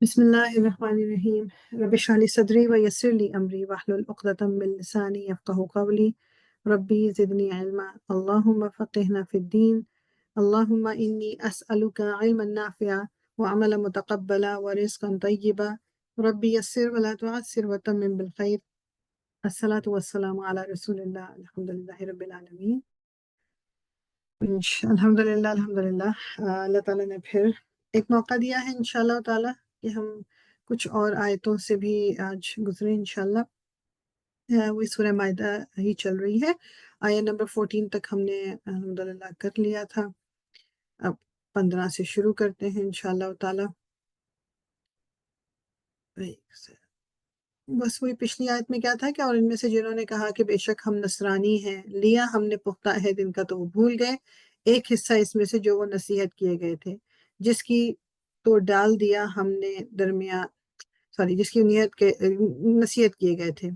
بسم الله الرحمن الرحيم رب اشرح لي صدري ويسر لي أمري واحلل عقدة من لساني يفقهوا قولي ربي زدني علما اللهم فقهنا في الدين اللهم إني أسألك علما نافعا وعملا متقبلا ورزقا طيبا ربي يسر ولا تعسر وتمم بالخير الصلاة والسلام على رسول الله الحمد لله رب العالمين الحمد للہ اللہ تعالیٰ نے پھر ایک موقع دیا ہے انشاءاللہ تعالیٰ کہ ہم کچھ اور آیتوں سے بھی آج گزرے انشاءاللہ۔ وہ سورہ مائدہ ہی چل رہی ہے، آیت نمبر 14 تک ہم نے الحمدللہ کر لیا تھا، اب 15 سے شروع کرتے ہیں انشاءاللہ تعالیٰ۔ بس وہی پچھلی آیت میں کیا تھا کہ اور ان میں سے جنہوں نے کہا کہ بے شک ہم نصرانی ہیں، لیا ہم نے پختہ عہد ان کا تو وہ بھول گئے، ایک حصہ اس میں سے جو وہ نصیحت کیے گئے تھے، جس کی تو ڈال دیا ہم نے جس کی نصیحت کیے گئے تھے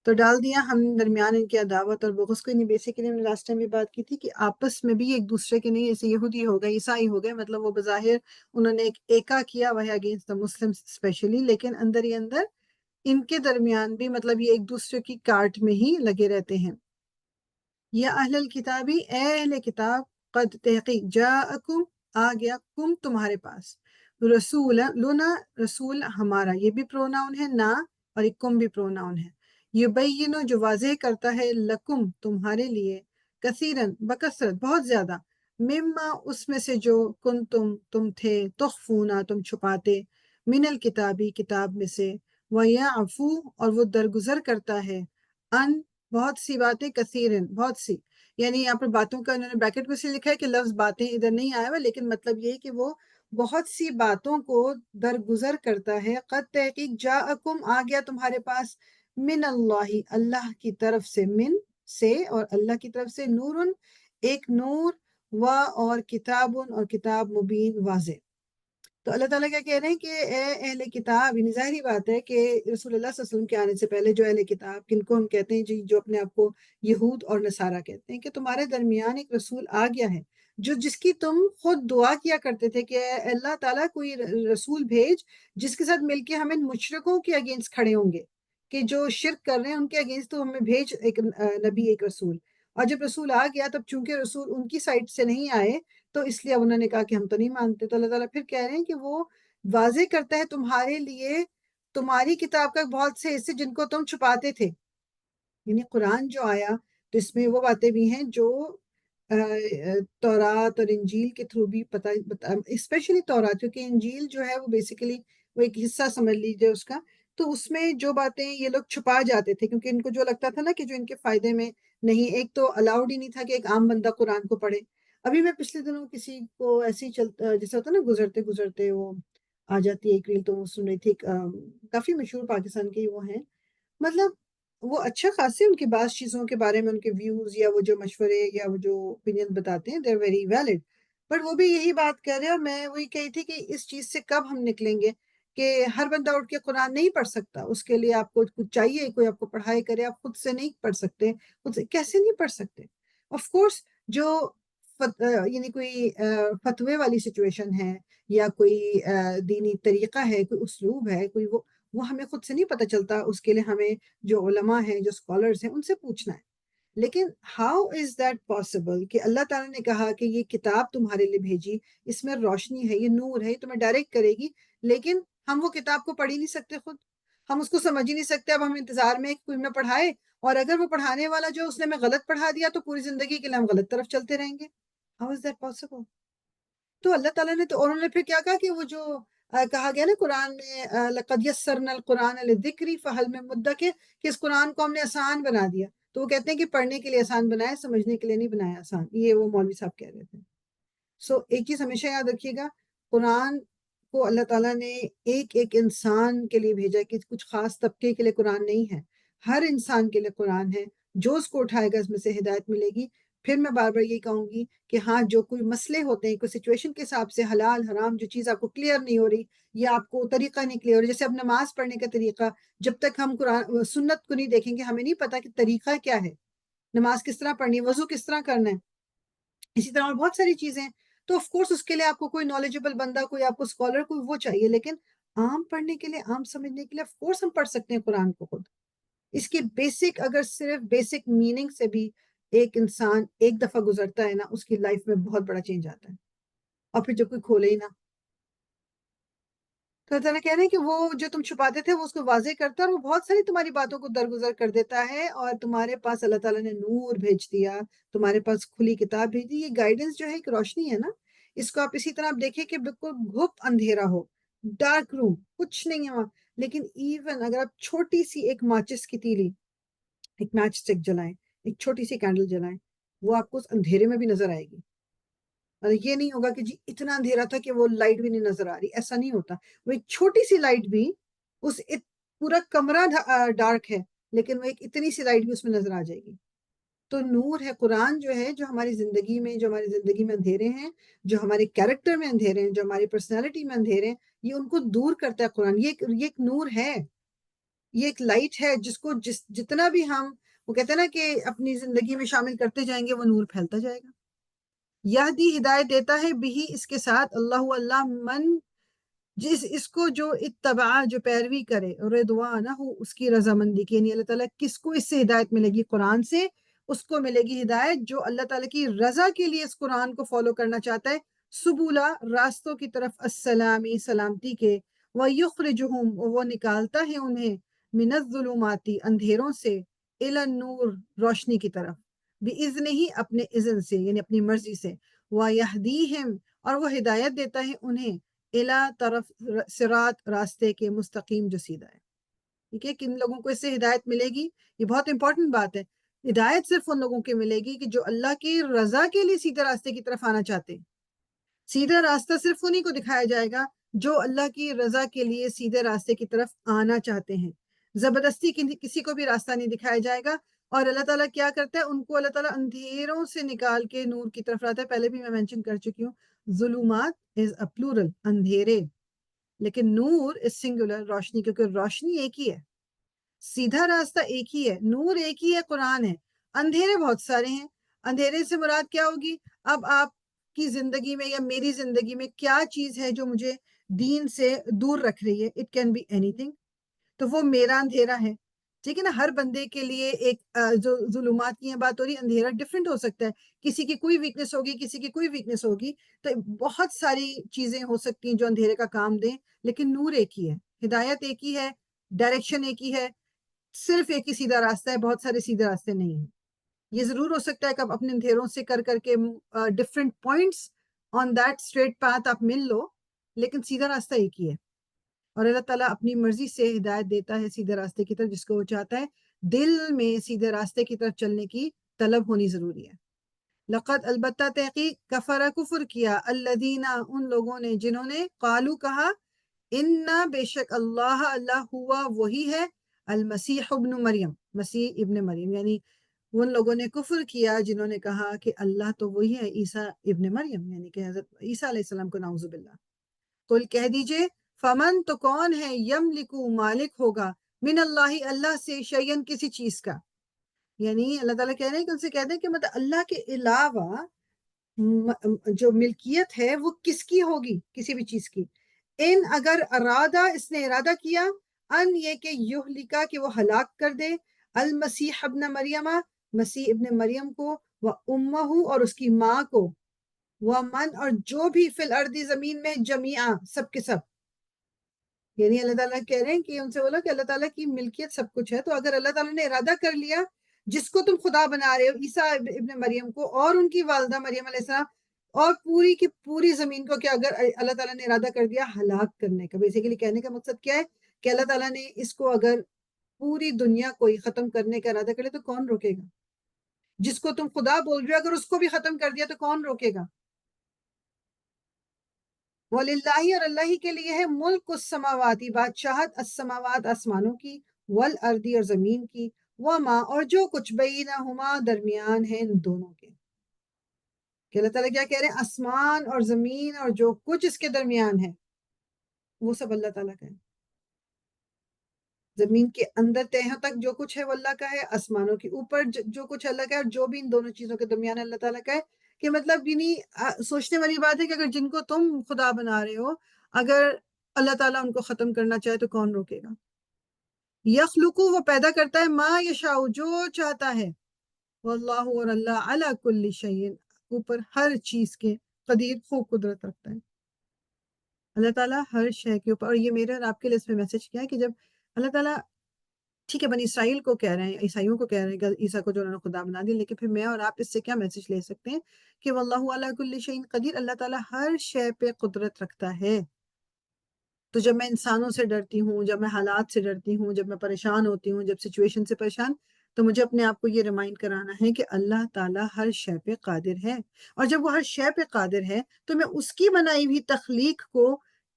تو ڈال دیا ہم نے درمیان ان کی عداوت اور بغض کو۔ بیسیکلی ہم نے لاسٹ ٹائم بھی بات کی تھی کہ آپس میں بھی ایک دوسرے کے نہیں، ایسے یہودی ہو گئے، عیسائی ہو گئے، مطلب وہ بظاہر انہوں نے ایک ایکا کیا وہ اگینسٹ دا مسلم اسپیشلی، لیکن اندر ہی اندر ان کے درمیان بھی مطلب یہ ایک دوسرے کی کاٹ میں ہی لگے رہتے ہیں۔ یا اہل الکتابی، اے اہل کتاب، قد تحقیق جاءکم، آ گیا، کم تمہارے پاس، رسول لنا، رسول ہمارا، یہ بھی پروناؤن ہے نا، اور ایک کم بھی پروناؤن ہے۔ یبینو، جو واضح کرتا ہے، لکم تمہارے لیے، کثیرن بکثرت بہت زیادہ، مما اس میں سے جو تم تھے، تخفونا تم چھپاتے، من الکتابی کتاب میں سے، وَيَعْفُو اور وہ درگزر کرتا ہے، ان بہت سی باتیں، کثیرن بہت سی، یعنی یہاں پر باتوں کا انہوں نے بریکٹ میں سے لکھا ہے کہ لفظ باتیں ادھر نہیں آیا ہوا، لیکن مطلب یہ ہے کہ وہ بہت سی باتوں کو درگزر کرتا ہے۔ قد تحقیق جاءکم، آ گیا تمہارے پاس، من اللہ اللہ کی طرف سے، من سے اور اللہ کی طرف سے، نورن ایک نور، و اور کتابن اور کتاب، مبین واضح۔ تو اللہ تعالیٰ کیا کہہ رہے ہیں کہ اے اہل کتاب، یعنی ظاہری بات ہے کہ رسول اللہ صلی اللہ علیہ وسلم کے آنے سے پہلے جو اہل کتاب، کن کو ہم کہتے ہیں جی، جو اپنے آپ کو یہود اور نصارہ کہتے ہیں، کہ تمہارے درمیان ایک رسول آ گیا ہے جس کی تم خود دعا کیا کرتے تھے کہ اے اللہ تعالیٰ کوئی رسول بھیج جس کے ساتھ مل کے ہم ان مشرکوں کے اگینسٹ کھڑے ہوں گے، کہ جو شرک کر رہے ہیں ان کے اگینسٹ تو ہمیں بھیج ایک نبی، ایک رسول۔ اور جب رسول آ گیا تب چونکہ رسول ان کی سائڈ سے نہیں آئے تو اس لیے انہوں نے کہا کہ ہم تو نہیں مانتے۔ تو اللہ تعالیٰ پھر کہہ رہے ہیں کہ وہ واضح کرتا ہے تمہارے لیے تمہاری کتاب کا بہت سے حصے جن کو تم چھپاتے تھے، یعنی قرآن جو آیا تو اس میں وہ باتیں بھی ہیں جو تورات اور انجیل کے تھرو بھی پتہ، اسپیشلی تورات، کیونکہ انجیل جو ہے وہ بیسیکلی وہ ایک حصہ سمجھ لیجیے اس کا، تو اس میں جو باتیں یہ لوگ چھپا جاتے تھے کیونکہ ان کو جو لگتا تھا نا کہ جو ان کے فائدے میں نہیں، ایک تو الاؤڈ ہی نہیں تھا کہ ایک عام بندہ قرآن کو پڑھے۔ ابھی میں پچھلے دنوں کسی کو ایسے ہی چلتا جیسا ہوتا نا، گزرتے گزرتے وہ آ جاتی ہے ایک ریل، تو وہ سن رہی تھی، کافی مشہور پاکستان کے وہ ہیں، مطلب وہ اچھا خاصے ان کی بعض چیزوں کے بارے میں ان کے ویوز یا وہ جو مشورے یا وہ جو اوپینین بتاتے ہیں، they're very valid، بٹ وہ بھی یہی بات کر رہے ہیں، اور میں وہی کہی تھی کہ اس چیز سے کب ہم نکلیں گے کہ ہر بندہ اٹھ کے قرآن نہیں پڑھ سکتا، اس کے لیے آپ کو کچھ چاہیے، کوئی آپ کو پڑھائی کرے، آپ خود سے نہیں پڑھ سکتے، خود سے کیسے نہیں پڑھ سکتے؟ آف کورس جو یعنی کوئی فتوے والی سچویشن ہے یا کوئی دینی طریقہ ہے، کوئی اسلوب ہے، کوئی وہ ہمیں خود سے نہیں پتہ چلتا، اس کے لیے ہمیں جو علماء ہیں، جو اسکالرز ہیں، ان سے پوچھنا ہے۔ لیکن ہاؤ از دیٹ پاسبل کہ اللہ تعالیٰ نے کہا کہ یہ کتاب تمہارے لیے بھیجی، اس میں روشنی ہے، یہ نور ہے، یہ تمہیں ڈائریکٹ کرے گی، لیکن ہم وہ کتاب کو پڑھ ہی نہیں سکتے، خود ہم اس کو سمجھ ہی نہیں سکتے، اب ہم انتظار میں کوئی ہمیں پڑھائے، اور اگر وہ پڑھانے والا جو اس نے ہمیں غلط پڑھا دیا تو پوری زندگی کے لیے ہم غلط طرف چلتے رہیں گے۔ How is that possible? تو اللہ تعالیٰ نے تو، اور انہوں نے پھر کیا کہا کہ وہ جو کہا گیا نا قرآن میں، لَقَدْ يَسَّرْنَا الْقُرْآنَ لِلذِّكْرِ فَهَلْ مِن مُدَّكِرٍ، کہ اس قرآن کو ہم نے آسان بنا دیا، تو وہ کہتے ہیں کہ پڑھنے کے لیے آسان بنایا، سمجھنے کے لیے نہیں بنایا آسان، یہ وہ مولوی صاحب کہہ رہے تھے۔ سو ایک چیز ہمیشہ یاد رکھیے گا، قرآن کو اللہ تعالیٰ نے ایک ایک انسان کے لیے بھیجا، کہ کچھ خاص طبقے کے لیے قرآن نہیں ہے، ہر انسان کے لیے قرآن ہے، جو اس کو اٹھائے گا اس میں سے ہدایت ملے گی۔ پھر میں بار بار یہی کہوں گی کہ ہاں، جو کوئی مسئلے ہوتے ہیں، کوئی سچویشن کے حساب سے حلال حرام جو چیز آپ کو کلیئر نہیں ہو رہی، یا آپ کو طریقہ نہیں کلیئر ہو رہا، جیسے اب نماز پڑھنے کا طریقہ، جب تک ہم قرآن سنت کو نہیں دیکھیں گے ہمیں نہیں پتا کہ طریقہ کیا ہے، نماز کس طرح پڑھنی ہے، وضو کس طرح کرنا ہے، اسی طرح اور بہت ساری چیزیں ہیں۔ تو آف کورس اس کے لیے آپ کو کوئی نالجبل بندہ، کوئی آپ کو اسکالر، کوئی وہ چاہیے، لیکن عام پڑھنے کے لیے، عام سمجھنے کے لیے آف کورس ہم پڑھ سکتے ہیں قرآن کو خود. اس کی بیسک، اگر صرف بیسک میننگ سے بھی ایک انسان ایک دفعہ گزرتا ہے نا، اس کی لائف میں بہت بڑا چینج آتا ہے. اور پھر جو کوئی کھولے ہی نہ. تو اللہ تعالیٰ کہہ رہے ہیں کہ وہ جو تم چھپاتے تھے وہ اس کو واضح کرتا ہے، اور وہ بہت ساری تمہاری باتوں کو درگزر کر دیتا ہے، اور تمہارے پاس اللہ تعالیٰ نے نور بھیج دیا، تمہارے پاس کھلی کتاب بھیج دی. یہ گائیڈنس جو ہے ایک روشنی ہے نا. اس کو آپ اسی طرح آپ دیکھیں کہ بالکل گھپ اندھیرا ہو، ڈارک روم، کچھ نہیں ہے وہاں، لیکن ایون اگر آپ چھوٹی سی ایک ماچس کی تیلی، ایک میچ اسٹک جلائیں، ایک چھوٹی سی کینڈل جلائیں، وہ آپ کو اس اندھیرے میں بھی نظر آئے گی. اور یہ نہیں ہوگا کہ جی اتنا اندھیرا تھا کہ وہ لائٹ بھی نہیں نظر آ رہی، ایسا نہیں ہوتا. وہ ایک چھوٹی سی لائٹ بھی پورا کمرہ ڈارک ہے، لیکن وہ ایک اتنی سی لائٹ بھی اس میں نظر آ جائے گی. تو نور ہے قرآن جو ہے، جو ہماری زندگی میں، جو ہماری زندگی میں اندھیرے ہیں، جو ہمارے کیریکٹر میں اندھیرے ہیں، جو ہماری پرسنالٹی میں اندھیرے ہیں، یہ ان کو دور کرتا ہے قرآن. یہ ایک نور ہے، یہ ایک لائٹ ہے، جس کو جتنا بھی ہم، وہ کہتے ہیں نا کہ اپنی زندگی میں شامل کرتے جائیں گے وہ نور پھیلتا جائے گا. یہدی ہدایت دیتا ہے بھی اس کے ساتھ، اللہ اللہ من، اس کو جو اتباع، جو پیروی کرے، رضوانہ اس کی رضامندی کی، یعنی اللہ تعالیٰ کس کو اس سے ہدایت ملے گی؟ قرآن سے اس کو ملے گی ہدایت جو اللہ تعالیٰ کی رضا کے لیے اس قرآن کو فالو کرنا چاہتا ہے. سبولا، راستوں کی طرف، السلامی، سلامتی کے، وَيُخْرِجُهُمْ، وہ نکالتا ہے انہیں، من الظلماتی، اندھیروں سے، الی النور، روشنی کی طرف، بِإِذْنِهِ، اپنے اذن سے، یعنی اپنی مرضی سے، وَيَهْدِيهِمْ، اور وہ ہدایت دیتا ہے انہیں، الا طرف صراط، راستے کے مستقیم جو سیدھا ہے. ٹھیک ہے، کن لوگوں کو اس سے ہدایت ملے گی؟ یہ بہت امپورٹنٹ بات ہے. ہدایت صرف ان لوگوں کے ملے گی کہ جو اللہ کی رضا کے لیے سیدھے راستے کی طرف آنا چاہتے ہیں. سیدھا راستہ صرف انہیں کو دکھایا جائے گا جو اللہ کی رضا کے لیے سیدھے راستے کی طرف آنا چاہتے ہیں. زبردستی کسی کو بھی راستہ نہیں دکھایا جائے گا. اور اللہ تعالیٰ کیا کرتا ہے؟ ان کو اللہ تعالیٰ اندھیروں سے نکال کے نور کی طرف لاتا ہے. پہلے بھی میں مینشن کر چکی ہوں، ظلمات از اے پلورل، اندھیرے، لیکن نور از سنگولر، روشنی، کیونکہ روشنی ایک ہی ہے، سیدھا راستہ ایک ہی ہے، نور ایک ہی ہے، قرآن ہے. اندھیرے بہت سارے ہیں. اندھیرے سے مراد کیا ہوگی؟ اب آپ کی زندگی میں یا میری زندگی میں کیا چیز ہے جو مجھے دین سے دور رکھ رہی ہے؟ اٹ کین بی اینی تھنگ. تو وہ میرا اندھیرا ہے. ٹھیک ہے نا. ہر بندے کے لیے ایک جو ظلمات کی بات ہو رہی ہے، اندھیرا ڈفرینٹ ہو سکتا ہے. کسی کی کوئی ویکنس ہوگی، کسی کی کوئی ویکنس ہوگی. تو بہت ساری چیزیں ہو سکتی ہیں جو اندھیرے کا کام دیں، لیکن نور ایک ہی ہے، ہدایت ایک ہی ہے، ڈائریکشن ایک ہی ہے. صرف ایک ہی سیدھا راستہ ہے، بہت سارے سیدھے راستے نہیں ہیں. یہ ضرور ہو سکتا ہے کہ آپ اپنے اندھیروں سے کر کے different points on that straight path آپ مل لو، لیکن سیدھا راستہ ایک ہی ہے. اور اللہ تعالیٰ اپنی مرضی سے ہدایت دیتا ہے سیدھے راستے کی طرف جس کو وہ چاہتا ہے. دل میں سیدھے راستے کی طرف چلنے کی طلب ہونی ضروری ہے. لقد، البتہ تحقیق، کفر، کفر کیا، الذین، ان لوگوں نے جنہوں نے، قالو، کہا، انا، بے شک، اللہ، اللہ، ہوا، وہی ہے، المسیح ابن مریم، مسیح ابن مریم، یعنی ان لوگوں نے کفر کیا جنہوں نے کہا کہ اللہ تو وہی ہے، عیسیٰ ابن مریم، یعنی کہ حضرت عیسیٰ علیہ السلام کو، نعوذ باللہ. قل، کہہ دیجئے، فمن، تو کون ہے، یملکو، مالک ہوگا، من اللہ، اللہ سے، شیئن، کسی چیز کا. یعنی اللہ تعالیٰ کہہ رہے ہیں کہ ان سے کہہ دیں کہ مطلب اللہ کے علاوہ جو ملکیت ہے وہ کس کی ہوگی، کسی بھی چیز کی. ان، اگر ارادہ، اس نے ارادہ کیا، ان، یہ کہ یہلکا، کہ وہ ہلاک کر دے، المسیح ابن مریم، مسیح ابن مریم کو، و امہ، اور اس کی ماں کو، ومن، اور جو بھی، فی الارض، زمین میں، جمیعا، سب کے سب. یعنی اللہ تعالیٰ کہہ رہے ہیں کہ ان سے بولو کہ اللہ تعالیٰ کی ملکیت سب کچھ ہے. تو اگر اللہ تعالیٰ نے ارادہ کر لیا، جس کو تم خدا بنا رہے ہو، عیسیٰ ابن مریم کو اور ان کی والدہ مریم علیہ السلام، اور پوری کی پوری زمین کو، کہ اگر اللہ تعالیٰ نے ارادہ کر دیا ہلاک کرنے کا، بیسیکلی کہنے کا مقصد کیا ہے کہ اللہ تعالیٰ نے اس کو اگر پوری دنیا کو ہی ختم کرنے کا ارادہ کرے تو کون روکے گا؟ جس کو تم خدا بول رہے ہو اگر اس کو بھی ختم کر دیا تو کون روکے گا؟ وَلِلَّهِ، اور اللہ ہی کے لیے ہے، ملک السماواتی، بادشاہت، السماوات، آسمانوں کی، والارضی، اور زمین کی، وما، اور جو کچھ، بینہما، درمیان ہے ان دونوں کے. کہ اللہ تعالیٰ کیا کہہ رہے ہیں؟ آسمان اور زمین اور جو کچھ اس کے درمیان ہے وہ سب اللہ تعالیٰ کا ہے. زمین کے اندر تہوں تک جو کچھ ہے وہ اللہ کا ہے، آسمانوں کے اوپر جو کچھ اللہ کا ہے، اور جو بھی ان دونوں چیزوں کے درمیان ہے اللہ تعالیٰ کا ہے. کہ مطلب یعنی سوچنے والی بات ہے کہ اگر جن کو تم خدا بنا رہے ہو، اگر اللہ تعالیٰ ان کو ختم کرنا چاہے تو کون روکے گا؟ یخلقو، وہ پیدا کرتا ہے، ما یشاء، جو چاہتا ہے، واللہ، اور اللہ، علی کل شیء، اوپر ہر چیز کے، قدیر، خوب قدرت رکھتا ہے۔ اللہ تعالیٰ ہر شے کے اوپر، اور یہ میرے اور آپ کے لیے اس میں میسج کیا ہے کہ جب اللہ تعالیٰ، ٹھیک ہے بنی اسرائیل کو کہہ رہے ہیں، عیسائیوں کو کہہ رہے ہیں کہ عیسیٰ کو جو انہوں نے خدا بنا دیا، لیکن پھر میں اور آپ اس سے کیا میسج لے سکتے ہیں کہ واللہ علی کل شیء قدیر، اللہ تعالیٰ ہر شے پہ قدرت رکھتا ہے۔ تو جب میں انسانوں سے ڈرتی ہوں، جب میں حالات سے ڈرتی ہوں، جب میں پریشان ہوتی ہوں، جب سچویشن سے پریشان، تو مجھے اپنے آپ کو یہ ریمائنڈ کرانا ہے کہ اللہ تعالیٰ ہر شے پہ قادر ہے، اور جب وہ ہر شے پہ قادر ہے تو میں اس کی بنائی ہوئی تخلیق کو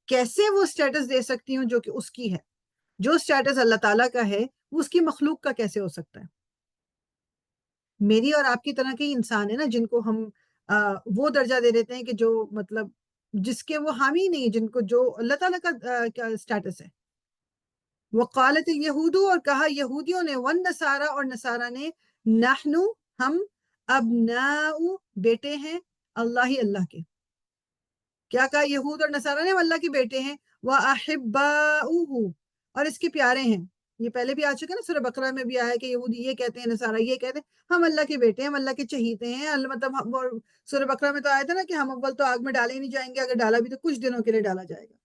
کیسے وہ سٹیٹس دے سکتی ہوں جو کہ اس کی ہے؟ جو سٹیٹس اللہ تعالیٰ کا ہے وہ اس کی مخلوق کا کیسے ہو سکتا ہے؟ میری اور آپ کی طرح کے ہی انسان ہے نا جن کو ہم وہ درجہ دے دیتے ہیں کہ جو مطلب جس کے وہ حامی نہیں، جن کو جو اللہ تعالیٰ کا کیا سٹیٹس ہے۔ وقالت الیہود، اور کہا یہودیوں نے، والنصارى، اور نصارہ نے، نحنو، ہم، ابناء، بیٹے ہیں، اللہ کے۔ کیا کہا یہود اور نصارہ نے؟ ہم اللہ کے بیٹے ہیں، وَأَحِبَّاؤُهُ، اور اس کے پیارے ہیں۔ یہ پہلے بھی آ چکا نا، سورہ بقرہ میں بھی آیا کہ یہودی یہ کہتے ہیں، نصارہ یہ کہتے ہیں ہم اللہ کے بیٹے ہیں، ہم اللہ کے چہیتے ہیں، مطلب اور سورہ بقرہ میں تو آیا تھا نا کہ ہم اول تو آگ میں ڈالے ہی نہیں جائیں گے، اگر ڈالا بھی تو کچھ دنوں کے لیے ڈالا جائے گا۔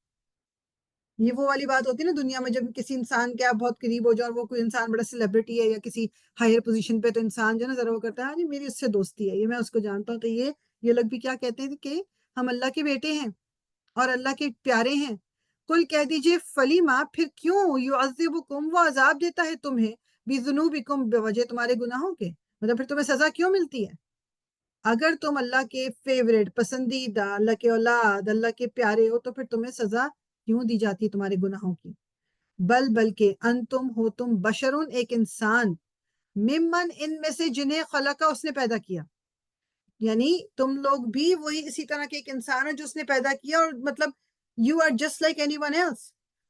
یہ وہ والی بات ہوتی ہے نا، دنیا میں جب کسی انسان کے آپ بہت قریب ہو جاؤ اور وہ کوئی انسان بڑا سیلیبریٹی ہے یا کسی ہائر پوزیشن پہ، تو انسان جو ہے نا ذرا وہ کرتا ہے، ہاں جی میری اس سے دوستی ہے، یہ میں اس کو جانتا ہوں، تو یہ لوگ بھی کیا کہتے ہیں کہ ہم اللہ کے بیٹے ہیں اور اللہ کے پیارے ہیں۔ کل کہہ دیجئے، فلیما، پھر کیوں، یعذبکم، وہ عذاب دیتا ہے تمہیں، بذنوبکم، بوجہ تمہارے گناہوں کے، مطلب پھر تمہیں سزا کیوں ملتی ہے؟ اگر تم اللہ کے فیوریٹ، پسندیدہ، اللہ کے اولاد، اللہ کے پیارے ہو، تو پھر تمہیں سزا کیوں دی جاتی ہے تمہارے گناہوں کی؟ بلکہ انتم ہو تم، بشرون، ایک انسان، ممن، ان میں سے، جنہیں خلقہ، اس نے پیدا کیا، یعنی تم لوگ بھی وہی اسی طرح کے ایک انسان ہے جو اس نے پیدا کیا، اور مطلب you are just like anyone else.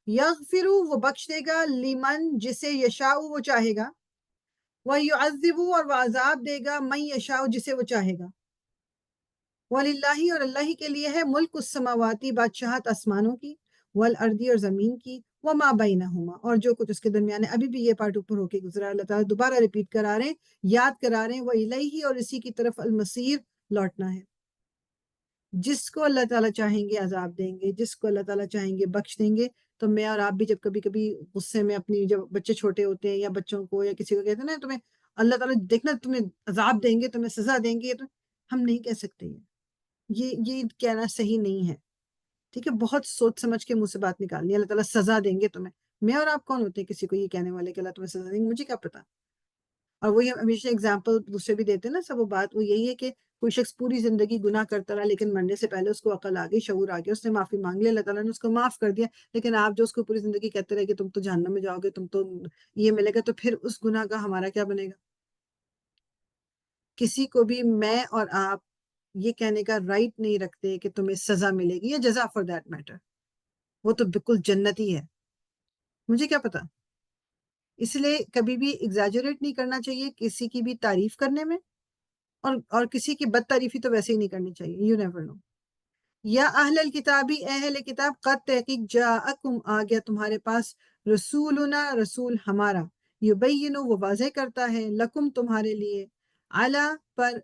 یغفر، وہ بخش دے گا، لیمن، جسے، یشاء، وہ چاہے گا، وَيُعَذِّبُ، اور وہ عذاب دے گا، من یشاء، جسے وہ چاہے گا، وَلِلَّهِ، اور اللہ ہی کے لیے ہے، ملک السماواتی، بادشاہت آسمانوں کی، والارضی، اور زمین کی، وما بینہما، اور جو کچھ اس کے درمیان ہے۔ ابھی بھی یہ پارٹ اوپر ہو کے گزرا، اللہ تعالیٰ دوبارہ ریپیٹ کرا رہے ہیں، یاد کرا رہے ہیں، وَإِلَيْهِ، اور اسی کی طرف، المصیر، لوٹنا ہے۔ جس کو اللہ تعالیٰ چاہیں گے عذاب دیں گے، جس کو اللہ تعالیٰ چاہیں گے بخش دیں گے۔ تو میں اور آپ بھی جب کبھی کبھی غصے میں اپنی، جب بچے چھوٹے ہوتے ہیں یا بچوں کو یا کسی کو کہتے ہیں نا تمہیں اللہ تعالیٰ دیکھنا تمہیں عذاب دیں گے، تمہیں سزا دیں گے، تو ہم نہیں کہہ سکتے یہ کہنا صحیح نہیں ہے، ٹھیک ہے؟ بہت سوچ سمجھ کے منہ سے بات نکالنی ہے، اللہ تعالیٰ سزا دیں گے تمہیں۔ میں اور آپ کون ہوتے ہیں کسی کو یہ کہنے والے کہ اللہ تمہیں سزا دیں گے؟ مجھے کیا پتا۔ اور وہی ہمیشہ اگزامپل دوسرے بھی دیتے ہیں نا، سب وہ بات وہ یہی ہے کہ کوئی شخص پوری زندگی گناہ کرتا رہا، لیکن مرنے سے پہلے اس کو عقل آ گئی، شعور آ گیا، اس نے معافی مانگ لی، اللہ تعالیٰ نے اس کو معاف کر دیا، لیکن آپ جو اس کو پوری زندگی کہتے رہے کہ تم تو جہنم میں جاؤ گے، تم تو یہ ملے گا، تو پھر اس گناہ کا ہمارا کیا بنے گا؟ کسی کو بھی میں اور آپ یہ کہنے کا رائٹ نہیں رکھتے کہ تمہیں سزا ملے گی یا جزا فار دیٹ میٹر، وہ تو بالکل جنتی ہے، مجھے کیا پتا۔ اس لیے کبھی بھی ایگزیجریٹ نہیں کرنا چاہیے کسی کی بھی تعریف کرنے میں، اور کسی کی بد تعریفی تو ویسے ہی نہیں کرنی چاہیے، یو نیور نو۔ یا اہل الکتابی، اے اہل کتاب، قد تحقیق، جاءکم، آ گیا تمہارے پاس، رسولنا، رسول ہمارا، یبین، وہ واضح کرتا ہے، لکم، تمہارے لیے، علی، پر،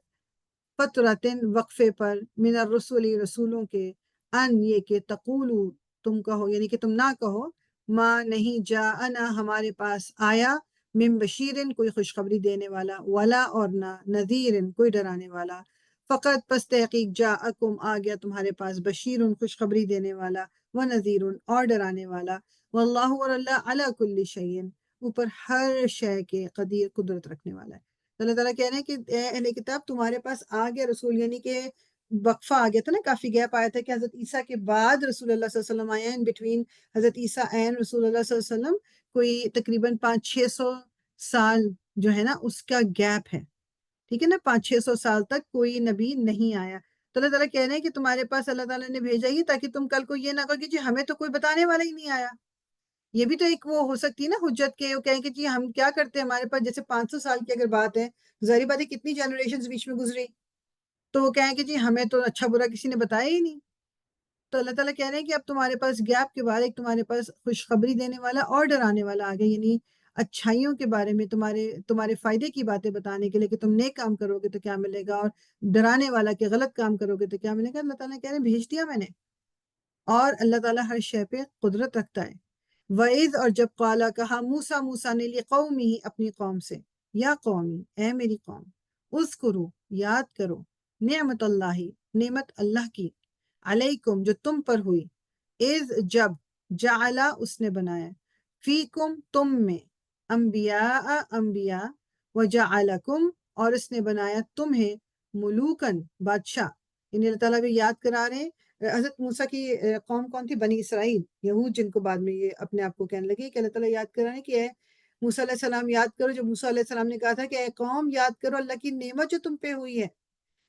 فترتن، وقفے پر، من الرسول، رسولوں کے، ان، یہ کہ، تقولو، تم کہو، یعنی کہ تم نہ کہو، ما، نہیں، جاءنا، ہمارے پاس آیا، من بشیرن، کوئی خوشخبری دینے والا، ولا، اور نہ، نذیرن، کوئی ڈرانے والا، فقط، پس تحقیق، جاءکم، آ گیا تمہارے پاس، بشیرن، خوشخبری دینے والا، ونذیرن، اور ڈرانے والا، واللہ، اور اللہ، علی کل شیء، اوپر ہر شے کے، قدیر، قدرت رکھنے والا ہے۔ اللہ تعالیٰ کہہ رہے ہیں کہ اے اہل کتاب، تمہارے پاس آ گیا رسول، یعنی کہ وقفہ آ گیا تھا نا، کافی گیپ آیا تھا کہ حضرت عیسیٰ کے بعد رسول اللہ صلی اللہ علیہ وسلم آئے ہیں، ان بٹوین حضرت عیسیٰ اینڈ رسول اللہ صلی اللہ علیہ وسلم کوئی تقریباً 500-600 سال جو ہے نا اس کا گیپ ہے، ٹھیک ہے نا، 500-600 سال تک کوئی نبی نہیں آیا۔ تو اللہ تعالیٰ کہہ رہے ہیں کہ تمہارے پاس اللہ تعالیٰ نے بھیجا ہی تاکہ تم کل کو یہ نہ کہو کہ جی ہمیں تو کوئی بتانے والا ہی نہیں آیا۔ یہ بھی تو ایک وہ ہو سکتی ہے نا حجت کے، وہ کہیں کہ جی ہم کیا کرتے ہیں، ہمارے پاس جیسے 500 سال کی اگر بات ہے، ظاہر بات ہے کتنی جنریشنز بیچ میں گزری، تو وہ کہیں کہ جی ہمیں تو اچھا برا کسی نے بتایا ہی نہیں۔ تو اللہ تعالیٰ کہہ رہے ہیں کہ اب تمہارے پاس گیپ کے بعد ایک تمہارے پاس خوشخبری دینے والا اور ڈرانے والا آ گیا، یعنی اچھائیوں کے بارے میں تمہارے فائدے کی باتیں بتانے کے لیے کہ تم نیک کام کرو گے تو کیا ملے گا، اور ڈرانے والا کہ غلط کام کرو گے تو کیا ملے گا۔ اللہ تعالیٰ کہہ رہے ہیں بھیج دیا میں نے، اور اللہ تعالیٰ ہر شے پہ قدرت رکھتا ہے۔ وَإِذْ اور جب قالا کہا موسیٰ نے لِقَوْمِهِ اپنی قوم سے، یا قومی اے میری قوم، اذکروا یاد کرو، نعمت اللہ نعمت اللہ کی، علیکم جو تم پر ہوئی، اذ جب، جعلا اس نے بنایا، فیکم تم میں، انبیاء انبیاء، وجعلکم اور اس نے بنایا تمہیں، ملوکن بادشاہ، یعنی اللہ تعالیٰ بھی یاد کرا رہے ہیں۔ حضرت موسیٰ کی قوم کون تھی؟ بنی اسرائیل، یہود، جن کو بعد میں یہ اپنے آپ کو کہنے لگے کہ اللہ تعالیٰ یاد کرا رہے ہیں کہ اے موسیٰ علیہ السلام یاد کرو، جو موسیٰ علیہ السلام نے کہا تھا کہ اے قوم یاد کرو اللہ کی نعمت جو تم پہ ہوئی ہے،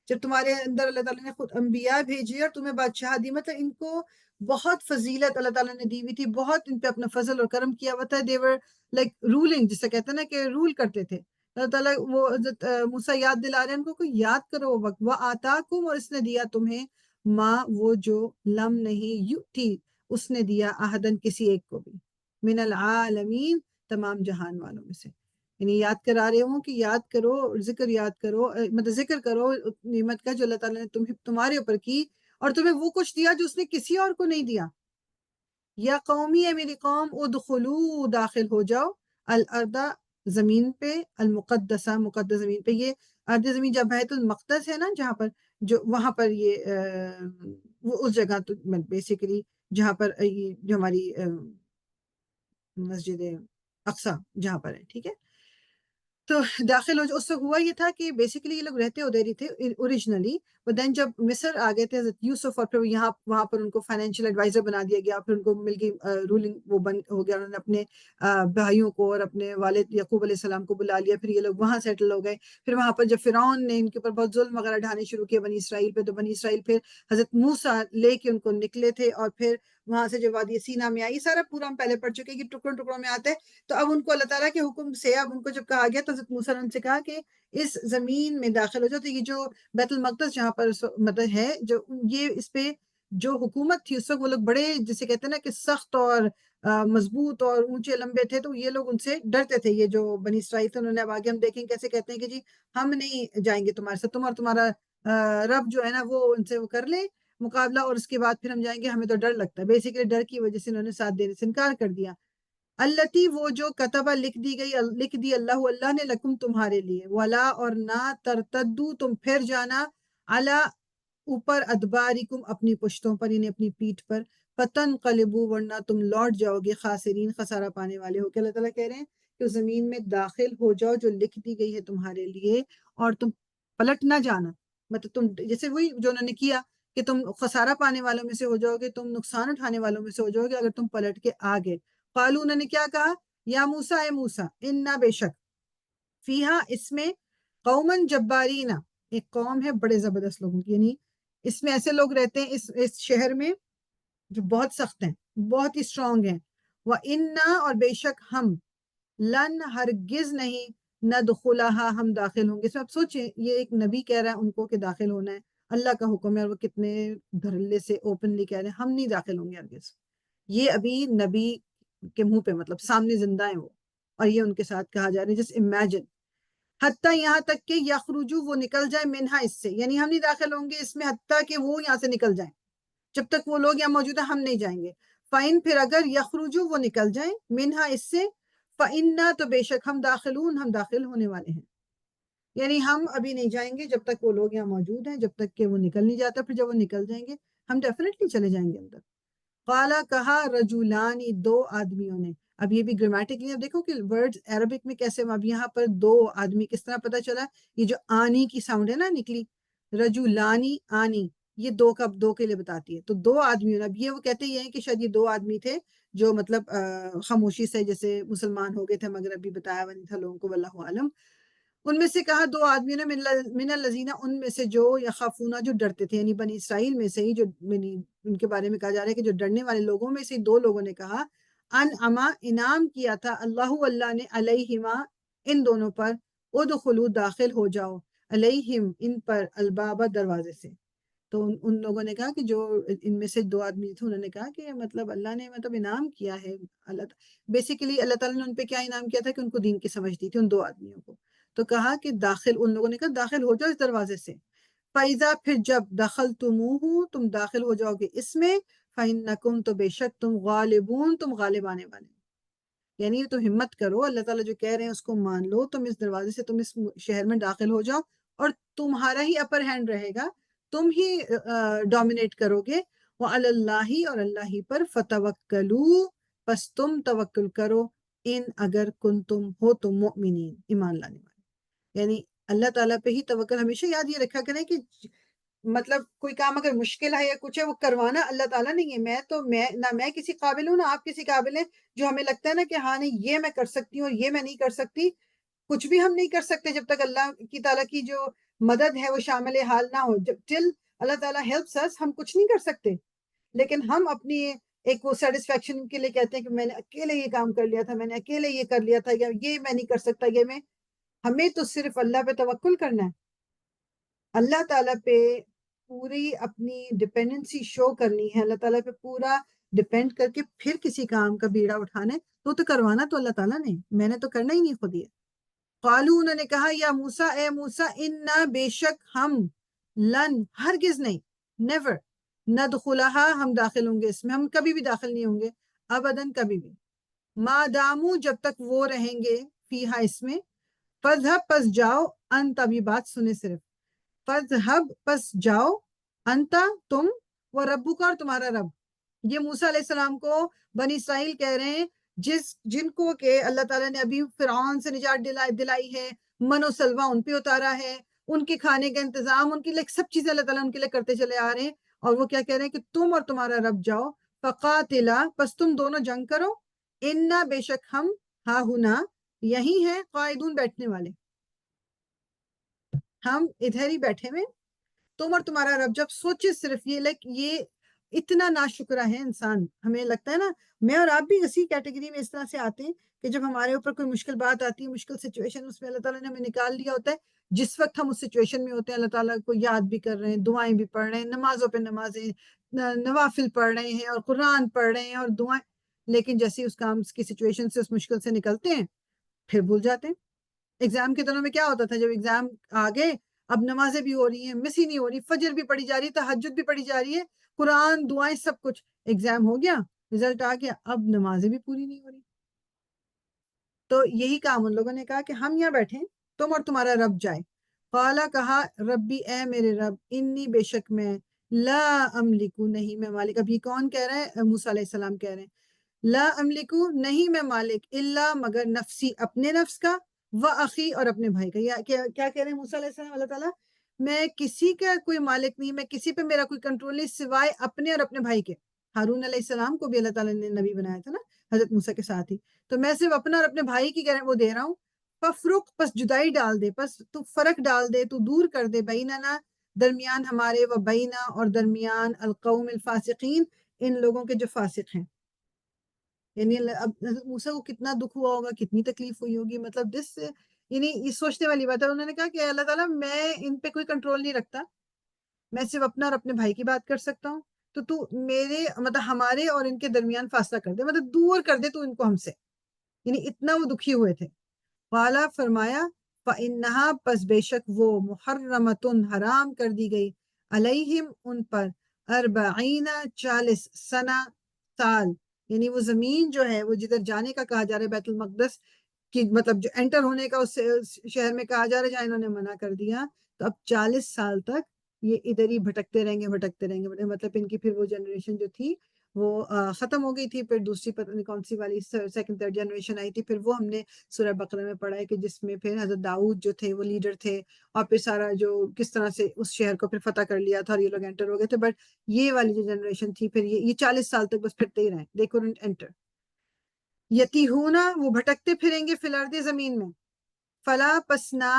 جب تمہارے اندر اللہ تعالیٰ نے خود انبیاء بھیجی اور تمہیں بادشاہ دی، مطلب ان کو بہت فضیلت اللہ تعالیٰ نے دی ہوئی تھی، بہت ان پہ اپنا فضل اور کرم کیا ہوا تھا۔ they were like ruling، جسے کہتے ہیں نا کہ رول کرتے تھے۔ اللہ تعالیٰ وہ حضرت موسیٰ یاد دلا رہے ہیں ان کو کہ یاد کرو وہ وقت، وَآتَاكُمْ اور اس نے دیا تمہیں، ماں وہ جو لم نہیں یؤتی اس نے دیا احدن کسی ایک کو بھی، من العالمین تمام جہان والوں میں سے، یعنی یاد کرا رہے ہوں کہ یاد کرو، ذکر یاد کرو، مطلب ذکر کرو نعمت کا جو اللہ تعالیٰ نے تمہارے اوپر کی، اور تمہیں وہ کچھ دیا جو اس نے کسی اور کو نہیں دیا۔ یا قومی ہے میری قوم، ادخلو داخل ہو جاؤ، الارض زمین پہ، المقدسہ مقدس زمین پہ، یہ ارض زمین جب بیت المقدس ہے نا جہاں پر، جو وہاں پر یہ وہ اس جگہ تو بیسیکلی جہاں پر یہ جو ہماری مسجد اقصی جہاں پر ہے، ٹھیک ہے، تو داخل ہو جو اس وقت ہوا یہ تھا کہ بیسیکلی یہ لوگ رہتے ادھر ہی تھے اوریجنلی، بٹ دین جب مصر آ گئے تھے حضرت یوسف، اور پھر وہاں پر ان کو فائنینشیل ایڈوائزر بنا دیا گیا، پھر ان کو مل گئی رولنگ، وہ بن ہو گیا، انہوں نے اپنے بھائیوں کو اور اپنے والد یعقوب علیہ السلام کو بلا لیا، پھر یہ لوگ وہاں سیٹل ہو گئے۔ پھر وہاں پر جب فرعون نے ان کے اوپر بہت ظلم وغیرہ ڈھانے شروع کیے بنی اسرائیل پہ، تو بنی اسرائیل پھر حضرت موسیٰ لے کے ان کو نکلے تھے، اور پھر وہاں سے جو وادی سینا میں آئی، سارا پورا ہم پہلے پڑھ چکے کہ ٹکڑوں ٹکڑوں میں آتے، تو اب ان کو اللہ تعالیٰ کے حکم سے اب ان کو جب کہا گیا تو حضرت موسیٰ نے ان سے کہا کہ اس زمین میں داخل ہو جاؤ، تو یہ جو بیت المقدس جہاں پر مطلب ہے، جو یہ اس پہ جو حکومت تھی اس وقت، وہ لوگ بڑے جسے کہتے ہیں نا کہ سخت اور مضبوط اور اونچے لمبے تھے، تو یہ لوگ ان سے ڈرتے تھے، یہ جو بنی اسرائیل تھے۔ انہوں نے اب آگے ہم دیکھیں کیسے کہتے ہیں کہ جی ہم نہیں جائیں گے تمہارے ساتھ، تم اور تمہارا رب جو ہے نا وہ ان سے وہ کر لے مقابلہ، اور اس کے بعد پھر ہم جائیں گے، ہمیں تو ڈر لگتا ہے۔ بیسیکلی ڈر کی وجہ سے انہوں نے ساتھ دینے سے انکار کر دیا۔ التی وہ جو کتبہ لکھ دی اللہ نے لکم تمہارے لیے، ولا اور نہ ترتدو تم پھر جانا، علی اوپر، ادبارکم اپنی پشتوں پر، یعنی اپنی پیٹھ پر، فتن قلبو ورنہ تم لوٹ جاؤ گے خاسرین خسارہ پانے والے ہو کہ اللہ تعالیٰ کہہ رہے ہیں کہ زمین میں داخل ہو جاؤ جو لکھ دی گئی ہے تمہارے لیے، اور تم پلٹ نہ جانا، مطلب تم جیسے وہی جو انہوں نے کیا کہ تم خسارہ پانے والوں میں سے ہو جاؤ گے، تم نقصان اٹھانے والوں میں سے ہو جاؤ گے اگر تم پلٹ کے آگے۔ قالو انہوں نے کیا کہا، یا موسیٰ اے موسیٰ، انا بے شک، فیہا اس میں، قومن جبارین ایک قوم ہے بڑے زبردست لوگوں کی، یعنی اس میں ایسے لوگ رہتے ہیں اس شہر میں جو بہت سخت ہیں، بہت ہی اسٹرانگ ہیں۔ وَإِنَّا اور بے شک ہم، لن ہرگز نہیں، ندخلها ہم داخل ہوں گے۔ اس میں آپ سوچیں یہ ایک نبی کہہ رہا ہے ان کو کہ داخل ہونا ہے، اللہ کا حکم ہے، اور وہ کتنے دھڑلے سے اوپنلی کہہ رہے ہیں ہم نہیں داخل ہوں گے ہرگز۔ یہ ابھی نبی کے منہ پہ، مطلب سامنے زندہ ہیں وہ، اور یہ ان کے ساتھ کہا جا رہا ہے جس امیجن، حتیٰ یہاں تک کہ یخرجو وہ نکل جائے، منہا اس سے، یعنی ہم نہیں داخل ہوں گے اس میں حتیٰ کہ وہ یہاں سے نکل جائیں، جب تک وہ لوگ یہاں موجود ہیں ہم نہیں جائیں گے۔ فَإِن پھر اگر یخرجو وہ نکل جائیں، منہا اس سے، فَإِنَّا تو بے شک ہم داخلون ہم داخل ہونے والے ہیں، یعنی ہم ابھی نہیں جائیں گے جب تک وہ لوگ یہاں موجود ہیں، جب تک کہ وہ نکل نہیں جاتا، پھر جب وہ نکل جائیں گے ہم ڈیفینیٹلی چلے جائیں گے اندر۔ قالا کہا، رجولانی دو آدمیوں نے، اب یہ بھی گرامیٹکلی اب دیکھو کہ ورڈز عربک میں کیسے، اب یہاں پر دو آدمی کس طرح پتہ چلا، یہ جو آنی کی ساؤنڈ ہے نا نکلی، رجولانی آنی، یہ دو کا دو کے لیے بتاتی ہے، تو دو آدمیوں نے، اب یہ وہ کہتے یہ ہیں کہ شاید یہ دو آدمی تھے جو مطلب خاموشی سے جیسے مسلمان ہو گئے تھے، مگر ابھی بتایا ہوا نہیں تھا لوگوں کو، واللہ عالم۔ ان میں سے کہا دو آدمیوں نے، من الذین ان میں سے جو یخافون جو ڈرتے تھے، یعنی بنی اسرائیل میں سے ہی جو ان کے بارے میں کہا جا رہا ہے کہ جو ڈرنے والے لوگوں میں سے دو لوگوں نے کہا، انعما انعام کیا تھا اللہ نے علیہما ان دونوں پر، ادخلوا داخل ہو جاؤ، علیہم ان پر، البابا دروازے سے، تو ان لوگوں نے کہا کہ جو ان میں سے 2 آدمی تھے، انہوں نے کہا کہ مطلب اللہ نے مطلب انعام کیا ہے، بیسیکلی اللہ تعالیٰ نے ان پہ کیا انعام کیا تھا کہ ان کو دین کی سمجھ دی تھی ان 2 آدمیوں کو. تو کہا کہ ان لوگوں نے کہا داخل ہو جاؤ اس دروازے سے. فَإِذَا پھر جب دخلتموہ تم داخل ہو جاؤ گے اس میں، فَإِنَّكُمْ تو بے شک تم غالبون تم غالب آنے والے. یعنی تو ہمت کرو، اللہ تعالیٰ جو کہہ رہے ہیں اس کو مان لو، تم اس دروازے سے تم اس شہر میں داخل ہو جاؤ اور تمہارا ہی اپر ہینڈ رہے گا، تم ہی ڈومینیٹ کرو گے. وَعَلَى اللَّهِ اور اللہ ہی پر فَتَوَكَّلُوا پس تم توکل کرو، ان اگر کنتم ہو تم مؤمنین ایمان لانے والے. یعنی اللہ تعالیٰ پہ ہی توکل. ہمیشہ یاد یہ رکھا کریں کہ مطلب کوئی کام اگر مشکل ہے یا کچھ ہے، وہ کروانا اللہ تعالیٰ نہیں ہے. میں کسی قابل ہوں، نہ آپ کسی قابل ہیں. جو ہمیں لگتا ہے نا کہ ہاں نہیں یہ میں کر سکتی ہوں اور یہ میں نہیں کر سکتی، کچھ بھی ہم نہیں کر سکتے جب تک اللہ کی تعالیٰ کی جو مدد ہے وہ شامل حال نہ ہو. ٹل اللہ تعالیٰ ہیلپس اس، ہم کچھ نہیں کر سکتے. لیکن ہم اپنی ایک وہ سیٹسفیکشن کے لیے کہتے ہیں کہ میں نے اکیلے یہ کام کر لیا تھا، میں نے اکیلے یہ کر لیا تھا، یا یہ میں نہیں کر سکتا. ہمیں تو صرف اللہ پہ توکل کرنا ہے، اللہ تعالیٰ پہ پوری اپنی ڈپینڈنسی شو کرنی ہے، اللہ تعالیٰ پہ پورا ڈپینڈ کر کے پھر کسی کام کا بیڑا اٹھانا ہے. تو کروانا تو اللہ تعالیٰ نے، میں نے تو کرنا ہی نہیں خود ہی. قالو انہوں نے کہا یا موسیٰ اے موسیٰ انا بے شک ہم لن ہرگز نہیں نیور ندخلہا ہم داخل ہوں گے اس میں، ہم کبھی بھی داخل نہیں ہوں گے ابداً کبھی بھی، ما دامو جب تک وہ رہیں گے فیہا اس میں. فذہب پس جاؤ انت ابھی بات سنے صرف، فذہب پس جاؤ انتا تم و ربک اور تمہارا رب. یہ موسیٰ علیہ السلام کو بنی اسرائیل کہہ رہے ہیں جن کو کہ اللہ تعالیٰ نے ابھی فرعون سے نجات دلائی ہے، من و سلوہ ان پہ اتارا ہے، ان کے کھانے کا انتظام ان کے لیے سب چیزیں اللہ تعالیٰ ان کے لیے کرتے چلے آ رہے ہیں. اور وہ کیا کہہ رہے ہیں کہ تم اور تمہارا رب جاؤ، فقاتلا پس تم دونوں جنگ کرو، انا بے شک ہم ہا ہنا یہی ہیں قائدون بیٹھنے والے، ہم ادھر ہی بیٹھے ہوئے تم اور تمہارا رب. جب سوچے صرف یہ اتنا ناشکرہ ہے انسان. ہمیں لگتا ہے نا میں اور آپ بھی اسی کیٹیگری میں اس طرح سے آتے ہیں کہ جب ہمارے اوپر کوئی مشکل بات آتی ہے، مشکل سچویشن، اس میں اللہ تعالیٰ نے ہمیں نکال لیا ہوتا ہے. جس وقت ہم اس سچویشن میں ہوتے ہیں اللہ تعالیٰ کو یاد بھی کر رہے ہیں، دعائیں بھی پڑھ رہے ہیں، نمازوں پہ نمازیں نوافل پڑھ رہے ہیں اور قرآن پڑھ رہے ہیں اور دعائیں، لیکن جیسے اس کام کی سچویشن سے اس مشکل سے نکلتے ہیں پھر بھول جاتے ہیں. ایگزام کے دنوں میں کیا ہوتا تھا، جب ایگزام آ گئے اب نمازیں بھی ہو رہی ہیں، مس ہی نہیں ہو رہی، فجر بھی پڑھی جا رہی ہے، تہجد بھی پڑھی جا رہی ہے، قرآن دعائیں سب کچھ، ایگزام ہو گیا، رزلٹ آ گیا، اب نمازیں بھی پوری نہیں ہو رہی. تو یہی کام ان لوگوں نے کہا کہ ہم یہاں بیٹھیں تم اور تمہارا رب جائے. قالا کہا ربی اے میرے رب، انی بے شک میں، لا املکو نہیں میں مالک. اب یہ کون کہہ رہے ہیں؟ موسیٰ علیہ السلام کہہ رہے ہیں لا املکو نہیں میں مالک، الا مگر نفسی اپنے نفس کا، و اخی اور اپنے بھائی کا. کیا کہہ رہے ہیں موسیٰ علیہ السلام؟ اللہ تعالیٰ میں کسی کا کوئی مالک نہیں، میں کسی پہ میرا کوئی کنٹرول نہیں سوائے اپنے اور اپنے بھائی کے. ہارون علیہ السلام کو بھی اللہ تعالیٰ نے نبی بنایا تھا نا حضرت موسیٰ کے ساتھ ہی. تو میں صرف اپنا اور اپنے بھائی کی وہ دے رہا ہوں. ففرق پس جدائی ڈال دے، پس تو فرق ڈال دے، تو دور کر دے، بیننا درمیان ہمارے، و بینا اور درمیان القوم الفاسقین ان لوگوں کے جو فاسق ہیں. یعنی اب حضرت موسیٰ کو کتنا دکھ ہوا ہوگا، کتنی تکلیف ہوئی ہوگی. مطلب یعنی یہ سوچنے والی بات ہے. انہوں نے کہا کہ اللہ تعالیٰ میں ان پہ کوئی کنٹرول نہیں رکھتا، میں صرف اپنا اور اپنے بھائی کی بات کر سکتا ہوں. تو میرے مطلب ہمارے اور ان کے درمیان فاصلہ کر دے، مطلب دور کر دے تو ان کو ہم سے. یعنی اتنا وہ دکھی ہوئے تھے. قالا فرمایا فإنہا پس بے شک وہ محرمتن حرام کر دی گئی، علیہم ان پر، 40 سنہ سال. یعنی وہ زمین جو ہے وہ جدھر جانے کا کہا جا رہا ہے بیت المقدس کی، مطلب جو انٹر ہونے کا اس شہر میں کہا جا رہا ہے جہاں انہوں نے منع کر دیا، تو اب 40 سال تک یہ ادھر ہی بھٹکتے رہیں گے. مطلب ان کی پھر وہ جنریشن جو تھی وہ ختم ہو گئی تھی. پھر دوسری پتہ نہیں کون سی والی سیکنڈ تھرڈ جنریشن آئی تھی. پھر وہ ہم نے سورہ بقرہ میں پڑھا ہے کہ جس میں پھر حضرت داؤد جو تھے وہ لیڈر تھے، اور پھر سارا جو کس طرح سے اس شہر کو پھر فتح کر لیا تھا اور یہ لوگ انٹر ہو گئے تھے. بٹ یہ والی جو جنریشن تھی پھر یہ 40 سال تک بس پھرتے ہی رہے، دے couldn't انٹر. یتیہونا وہ بھٹکتے پھریں گے فی الارض زمین میں. فلا پسنا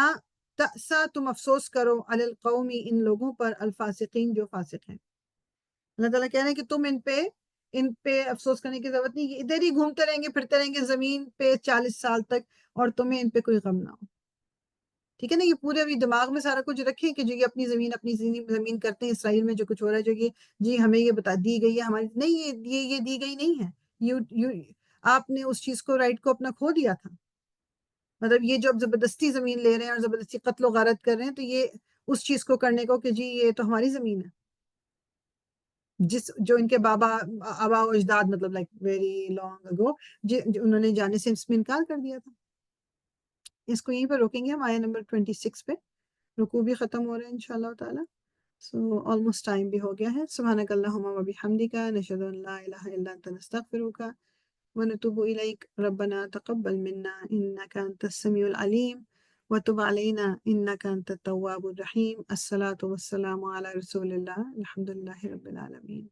تأسا تم افسوس کرو، علی القومی ان لوگوں پر، الفاسقین جو فاسق ہیں. اللہ تعالیٰ کہہ رہے ہیں کہ تم ان پہ افسوس کرنے کی ضرورت نہیں، یہ ادھر ہی گھومتے رہیں گے پھرتے رہیں گے زمین پہ 40 سال تک، اور تمہیں ان پہ کوئی غم نہ ہو. ٹھیک ہے نا، یہ پورے ابھی دماغ میں سارا کچھ رکھیں کہ جو یہ اپنی زمین کرتے ہیں، اسرائیل میں جو کچھ ہو رہا ہے، جو کہ جی ہمیں یہ بتا دی گئی ہے ہماری نہیں، یہ دی گئی نہیں ہے. یو آپ نے اس چیز کو، رائٹ کو اپنا کھو دیا تھا. مطلب یہ جو اب زبردستی زمین لے رہے ہیں اور زبردستی قتل و غارت کر رہے ہیں، تو یہ اس چیز کو کرنے کو کہ جی یہ تو ہماری زمین ہے، جو ان کے آبا و اجداد، مطلب لائک ویری لانگ اگو، انہوں نے جانے سے اس میں انکار کر دیا تھا. اس کو یہیں پہ روکیں گے ہم، آیا نمبر 26 پہ. رکوع بھی ختم ہو رہے ہیں انشاءاللہ تعالی. سو آلموسٹ ٹائم بھی ہو گیا ہے. سبحانک اللہم و بحمدک، نشہد ان لا الہ الا انت، نستغفرک ونتوب الیک. ربنا تقبل منا انک انت السمیع العلیم وتب علینا انک انت التواب الرحیم. الصلاۃ والسلام علی رسول اللہ. الحمد للہ رب العالمین.